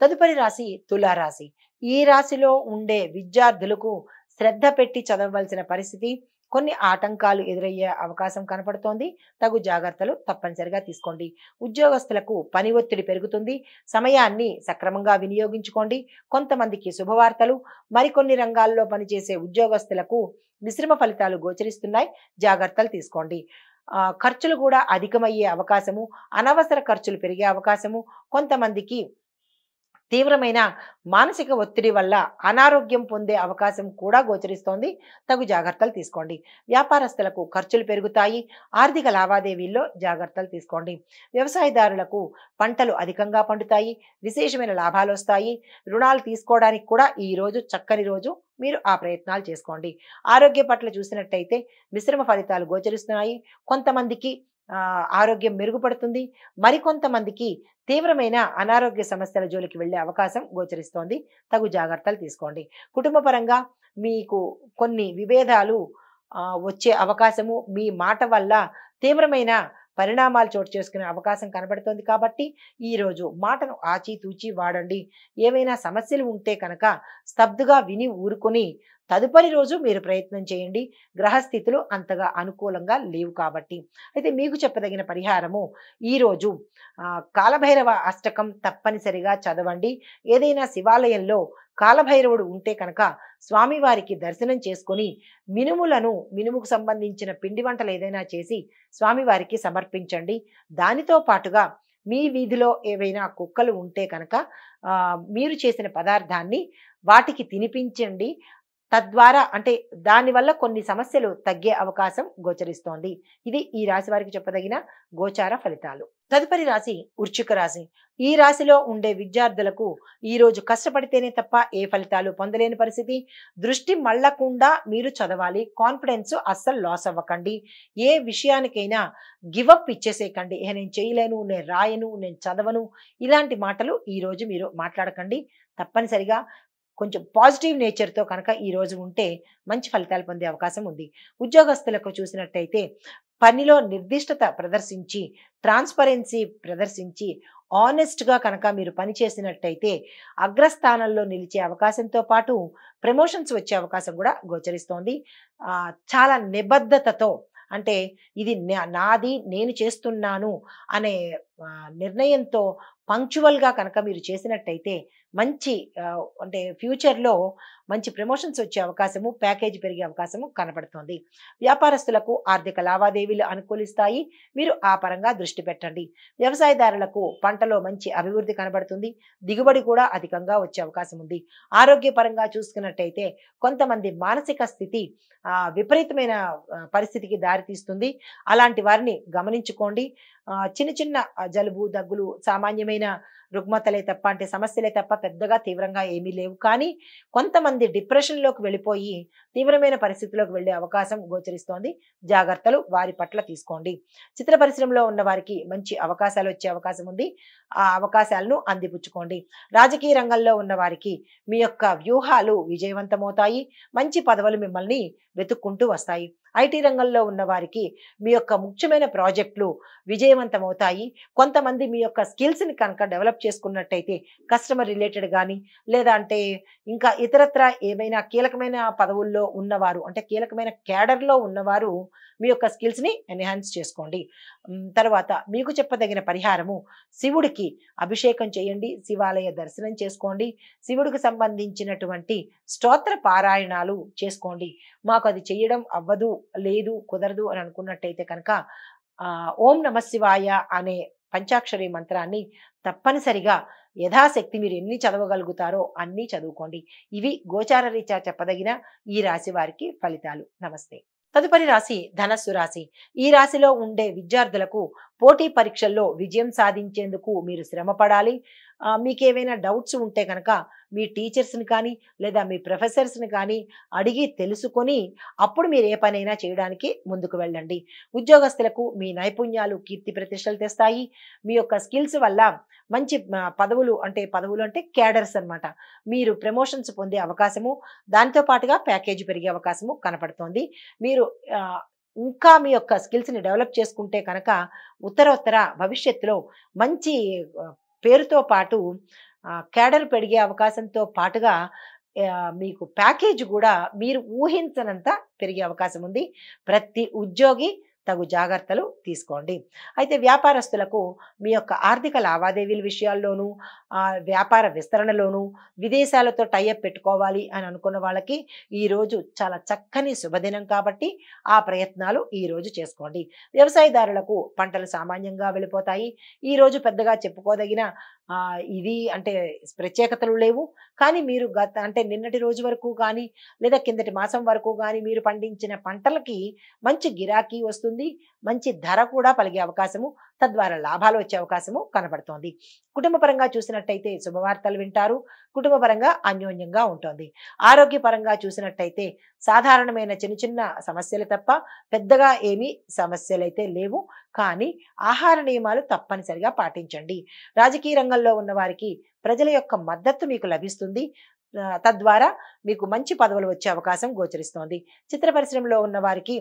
తదుపరి రాశి తులారాశి. ఈ రాశిలో ఉండే విద్యార్థులకు శ్రద్ధ పెట్టి చదవవలసిన పరిస్థితి, కొన్ని ఆటంకాలు ఎదురయ్యే అవకాశం కనపడుతోంది. తగు జాగ్రత్తలు తప్పనిసరిగా తీసుకోండి. ఉద్యోగస్తులకు పని ఒత్తిడి పెరుగుతుంది. సమయాన్ని సక్రమంగా వినియోగించుకోండి. కొంతమందికి శుభవార్తలు, మరికొన్ని రంగాల్లో పనిచేసే ఉద్యోగస్తులకు మిశ్రమ ఫలితాలు గోచరిస్తున్నాయి. జాగ్రత్తలు తీసుకోండి. ఖర్చులు కూడా అధికమయ్యే అవకాశము, అనవసర ఖర్చులు పెరిగే అవకాశము, కొంతమందికి తీవ్రమైన మానసిక ఒత్తిడి వల్ల అనారోగ్యం పొందే అవకాశం కూడా గోచరిస్తోంది. తగు జాగ్రత్తలు తీసుకోండి. వ్యాపారస్తులకు ఖర్చులు పెరుగుతాయి. ఆర్థిక లావాదేవీల్లో జాగ్రత్తలు తీసుకోండి. వ్యవసాయదారులకు పంటలు అధికంగా పండుతాయి. విశేషమైన లాభాలు వస్తాయి. రుణాలు తీసుకోవడానికి కూడా ఈ రోజు చక్కని రోజు. మీరు ఆ ప్రయత్నాలు చేసుకోండి. ఆరోగ్య పట్ల చూసినట్టయితే మిశ్రమ ఫలితాలు గోచరిస్తున్నాయి. కొంతమందికి ఆరోగ్యం మెరుగుపడుతుంది. మరికొంతమందికి తీవ్రమైన అనారోగ్య సమస్యల జోలికి వెళ్ళే అవకాశం గోచరిస్తోంది. తగు జాగ్రత్తలు తీసుకోండి. కుటుంబ పరంగా మీకు కొన్ని విభేదాలు వచ్చే అవకాశము, మీ మాట వల్ల తీవ్రమైన పరిణామాలు చోటు చేసుకునే అవకాశం కనబడుతోంది. కాబట్టి ఈరోజు మాటను ఆచితూచి వాడండి. ఏవైనా సమస్యలు ఉంటే కనుక స్తబ్దుగా విని ఊరుకొని తదుపరి రోజు మీరు ప్రయత్నం చేయండి. గ్రహస్థితులు అంతగా అనుకూలంగా లేవు కాబట్టి. అయితే మీకు చెప్పదగిన పరిహారము, ఈరోజు కాలభైరవ అష్టకం తప్పనిసరిగా చదవండి. ఏదైనా శివాలయంలో కాలభైరవుడు ఉంటే కనుక స్వామివారికి దర్శనం చేసుకొని మినుముకు సంబంధించిన పిండి వంటలు ఏదైనా చేసి స్వామివారికి సమర్పించండి. దానితో పాటుగా మీ వీధిలో ఏవైనా కుక్కలు ఉంటే కనుక మీరు చేసిన పదార్థాన్ని వాటికి తినిపించండి. తద్వారా అంటే దానివల్ల కొన్ని సమస్యలు తగ్గే అవకాశం గోచరిస్తోంది. ఇది ఈ రాశి వారికి చెప్పదగిన గోచార ఫలితాలు. తదుపరి రాశి వృశ్చిక రాశి. ఈ రాశిలో ఉండే విద్యార్థులకు ఈ రోజు కష్టపడితేనే తప్ప ఏ ఫలితాలు పొందలేని పరిస్థితి. దృష్టి మళ్ళకుండా మీరు చదవాలి. కాన్ఫిడెన్స్ అస్సలు లాస్ అవ్వకండి. ఏ విషయానికైనా గివప్ ఇచ్చేసేయకండి. నేను చేయలేను, నేను రాయను, నేను చదవను, ఇలాంటి మాటలు ఈ రోజు మీరు మాట్లాడకండి. తప్పనిసరిగా కొంచెం పాజిటివ్ నేచర్తో కనుక ఈ రోజు ఉంటే మంచి ఫలితాలు పొందే అవకాశం ఉంది. ఉద్యోగస్తులకు చూసినట్టయితే పనిలో నిర్దిష్టత ప్రదర్శించి, ట్రాన్స్పరెన్సీ ప్రదర్శించి, ఆనెస్ట్గా కనుక మీరు పని చేసినట్టయితే అగ్రస్థానంలో నిలిచే అవకాశంతో పాటు ప్రమోషన్స్ వచ్చే అవకాశం కూడా గోచరిస్తోంది. చాలా నిబద్ధతతో, అంటే ఇది నాది, నేను చేస్తున్నాను అనే నిర్ణయంతో పంక్చువల్గా కనుక మీరు చేసినట్టయితే మంచి అంటే ఫ్యూచర్లో మంచి ప్రమోషన్స్ వచ్చే అవకాశము, ప్యాకేజీ పెరిగే అవకాశము కనపడుతోంది. వ్యాపారస్తులకు ఆర్థిక లావాదేవీలు అనుకూలిస్తాయి. మీరు ఆ పరంగా దృష్టి పెట్టండి. వ్యవసాయదారులకు పంటలో మంచి అభివృద్ధి కనబడుతుంది. దిగుబడి కూడా అధికంగా వచ్చే అవకాశం ఉంది. ఆరోగ్యపరంగా చూసుకున్నట్టయితే కొంతమంది మానసిక స్థితి విపరీతమైన పరిస్థితికి దారితీస్తుంది. అలాంటి వారిని గమనించుకోండి. చిన్న చిన్న జలుబు, దగ్గులు, సామాన్యమైన రుగ్మతలే తప్ప, అంటే సమస్యలే తప్ప పెద్దగా తీవ్రంగా ఏమీ లేవు. కానీ కొంతమంది డిప్రెషన్లోకి వెళ్ళిపోయి తీవ్రమైన పరిస్థితిలోకి వెళ్ళే అవకాశం గోచరిస్తోంది. జాగ్రత్తలు వారి పట్ల తీసుకోండి. చిత్ర పరిశ్రమలో ఉన్న వారికి మంచి అవకాశాలు వచ్చే అవకాశం ఉంది. ఆ అవకాశాలను అందిపుచ్చుకోండి. రాజకీయ రంగంలో ఉన్న వారికి మీ యొక్క వ్యూహాలు విజయవంతమవుతాయి. మంచి పదవులు మిమ్మల్ని వెతుక్కుంటూ వస్తాయి. ఐటీ రంగంలో ఉన్న వారికి మీ యొక్క ముఖ్యమైన ప్రాజెక్టులు విజయవంతమవుతాయి. కొంతమంది మీ యొక్క స్కిల్స్ని కనుక డెవలప్ చేసుకున్నట్టయితే కస్టమర్ రిలేటెడ్ కానీ, లేదా అంటే ఇంకా ఇతరత్ర ఏమైనా కీలకమైన పదవుల్లో ఉన్నవారు, అంటే కీలకమైన క్యాడర్లో ఉన్నవారు మీ యొక్క స్కిల్స్ని ఎన్హాన్స్ చేసుకోండి. తర్వాత మీకు చెప్పదగిన పరిహారము, శివుడికి అభిషేకం చేయండి. శివాలయ దర్శనం చేసుకోండి. శివుడికి సంబంధించినటువంటి స్తోత్ర పారాయణాలు చేసుకోండి. మాకు అది చేయడం అవ్వదు, లేదు, కుదరదు అని అనుకున్నట్టయితే కనుక ఓం నమ శివాయ అనే పంచాక్షరి మంత్రాన్ని తప్పనిసరిగా యథాశక్తి మీరు ఎన్ని చదవగలుగుతారో అన్నీ చదువుకోండి. ఇవి గోచార రీత్యా చెప్పదగిన ఈ రాశి వారికి ఫలితాలు. నమస్తే. తదుపరి రాశి ధనస్సు రాశి. ఈ రాశిలో ఉండే విద్యార్థులకు పోటీ పరీక్షల్లో విజయం సాధించేందుకు మీరు శ్రమ పడాలి. మీకేమైనా డౌట్స్ ఉంటే కనుక మీ టీచర్స్ని కానీ లేదా మీ ప్రొఫెసర్స్ని కానీ అడిగి తెలుసుకొని అప్పుడు మీరు ఏ పనైనా చేయడానికి ముందుకు వెళ్ళండి. ఉద్యోగస్తులకు మీ నైపుణ్యాలు కీర్తి ప్రతిష్టలు తెస్తాయి. మీ యొక్క స్కిల్స్ వల్ల మంచి పదవులు అంటే క్యాడర్స్ అన్నమాట, మీరు ప్రమోషన్స్ పొందే అవకాశము, దాంతో పాటుగా ప్యాకేజీ పెరిగే అవకాశము కనపడుతోంది. మీరు ఇంకా మీ యొక్క స్కిల్స్ని డెవలప్ చేసుకుంటే కనుక ఉత్తరోత్తర భవిష్యత్తులో మంచి పేరుతో పాటు క్యాడర్ పెరిగే అవకాశంతో పాటుగా మీకు ప్యాకేజ్ కూడా మీరు ఊహించనంత పెరిగే అవకాశం ఉంది. ప్రతి ఉద్యోగి తగు జాగ్రత్తలు తీసుకోండి. అయితే వ్యాపారస్తులకు మీ యొక్క ఆర్థిక లావాదేవీల విషయాల్లోనూ వ్యాపార విస్తరణలోనూ విదేశాలతో టైఅప్ పెట్టుకోవాలి అని అనుకున్న వాళ్ళకి ఈరోజు చాలా చక్కని శుభదినం కాబట్టి ఆ ప్రయత్నాలు ఈరోజు చేసుకోండి. వ్యవసాయదారులకు పంటలు సామాన్యంగా వెళ్ళిపోతాయి. ఈరోజు పెద్దగా చెప్పుకోదగిన ఇది అంటే ప్రత్యేకతలు లేవు. కానీ మీరు అంటే నిన్నటి రోజు వరకు కానీ లేదా కిందటి మాసం వరకు కానీ మీరు పండించిన పంటలకి మంచి గిరాకీ వస్తుంది. మంచి ధర కూడా పలిగే అవకాశము, తద్వారా లాభాలు వచ్చే అవకాశము కనబడుతోంది. కుటుంబ పరంగా చూసినట్టయితే శుభవార్తలు వింటారు. కుటుంబ పరంగా అన్యోన్యంగా ఉంటుంది. ఆరోగ్యపరంగా చూసినట్టయితే సాధారణమైన చిన్న చిన్న సమస్యలు తప్ప పెద్దగా ఏమీ సమస్యలైతే లేవు. కానీ ఆహార నియమాలు తప్పనిసరిగా పాటించండి. రాజకీయ రంగంలో ఉన్న వారికి ప్రజల యొక్క మద్దతు మీకు లభిస్తుంది. తద్వారా మీకు మంచి పదవులు వచ్చే అవకాశం గోచరిస్తోంది. చిత్ర పరిశ్రమలో ఉన్న వారికి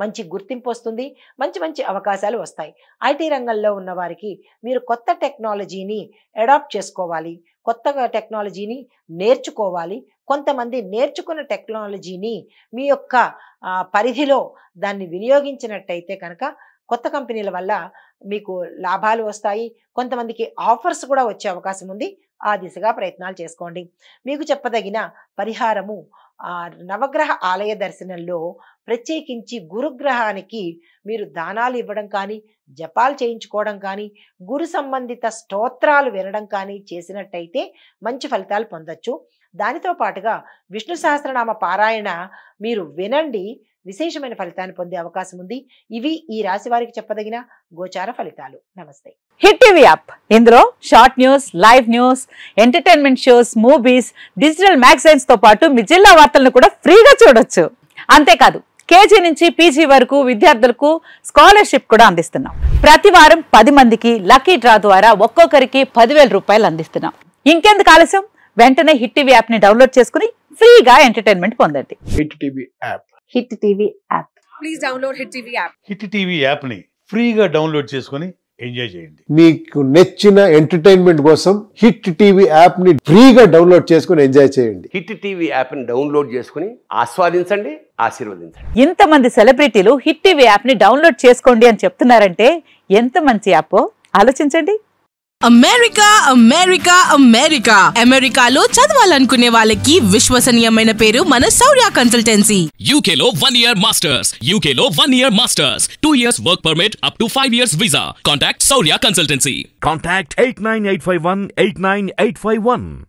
మంచి గుర్తింపు వస్తుంది. మంచి మంచి అవకాశాలు వస్తాయి. ఐటీ రంగంలో ఉన్న వారికి మీరు కొత్త టెక్నాలజీని అడాప్ట్ చేసుకోవాలి. కొత్తగా టెక్నాలజీని నేర్చుకోవాలి. కొంతమంది నేర్చుకున్న టెక్నాలజీని మీ యొక్క పరిధిలో దాన్ని వినియోగించినట్టయితే కనుక కొత్త కంపెనీల వల్ల మీకు లాభాలు వస్తాయి. కొంతమందికి ఆఫర్స్ కూడా వచ్చే అవకాశం ఉంది. ఆ దిశగా ప్రయత్నాలు చేసుకోండి. మీకు చెప్పదగిన పరిహారము నవగ్రహ ఆలయ దర్శనంలో ప్రత్యేకించి గురుగ్రహానికి మీరు దానాలు ఇవ్వడం కానీ, జపాలు చేయించుకోవడం కానీ, గురు సంబంధిత స్తోత్రాలు వినడం కానీ చేసినట్టయితే మంచి ఫలితాలు పొందొచ్చు. దానితో పాటుగా విష్ణు సహస్రనామ పారాయణ మీరు వినండి. విశేషమైన ఫలితాన్ని పొందే అవకాశం ఉంది. ఇవి ఈ రాశి వారికి చెప్పదగిన గోచార ఫలితాలు. నమస్తే. హిట్ టీవీ యాప్, ఇందులో short news, live news, entertainment shows, movies, digital magazines తో పాటు మీ జిల్లా వార్తలను కూడా ఫ్రీగా చూడొచ్చు. అంతేకాదు కేజీ నుంచి పీజీ వరకు విద్యార్థులకు స్కాలర్షిప్ కూడా అందిస్తున్నాం. ప్రతి వారం 10 మందికి లక్కీ డ్రా ద్వారా ఒక్కొక్కరికి 10,000 రూపాయలు అందిస్తున్నాం. ఇంకెందుకు ఆలస్యం, వెంటనే హిట్ టీవీ యాప్ ని డౌన్లోడ్ చేసుకుని ఫ్రీగా ఎంటర్టైన్మెంట్ పొందండి. Hit TV app. Hit TV app. Please download hit TV app. Hit TV app ని ఫ్రీగా డౌన్లోడ్ చేసుకుని ఎంజాయ్ చేయండి. మీకు నచ్చిన ఎంటర్టైన్మెంట్ కోసం హిట్ టీవీ యాప్ ని ఫ్రీగా డౌన్లోడ్ చేసుకుని ఎంజాయ్ చేయండి. హిట్ టీవీ యాప్ ని డౌన్లోడ్ చేసుకుని ఆస్వాదించండి, ఆశీర్వదించండి. ఇంతమంది సెలబ్రిటీలు హిట్ టీవీ యాప్ ని డౌన్లోడ్ చేసుకోండి అని చెప్తున్నారంటే ఎంత మంచి యాప్ ఆలోచించండి. అమెరికా అమెరికా అమెరికా అమెరికాలో చదవాలనుకునే వాళ్ళకి విశ్వసనీయమైన పేరు మన శౌర్య కన్సల్టెన్సీ. UK లో 1 year masters. UK లో 1 year masters. 2 years work permit up to 5 years visa. Contact Saurya Consultancy. Contact 89851 89851.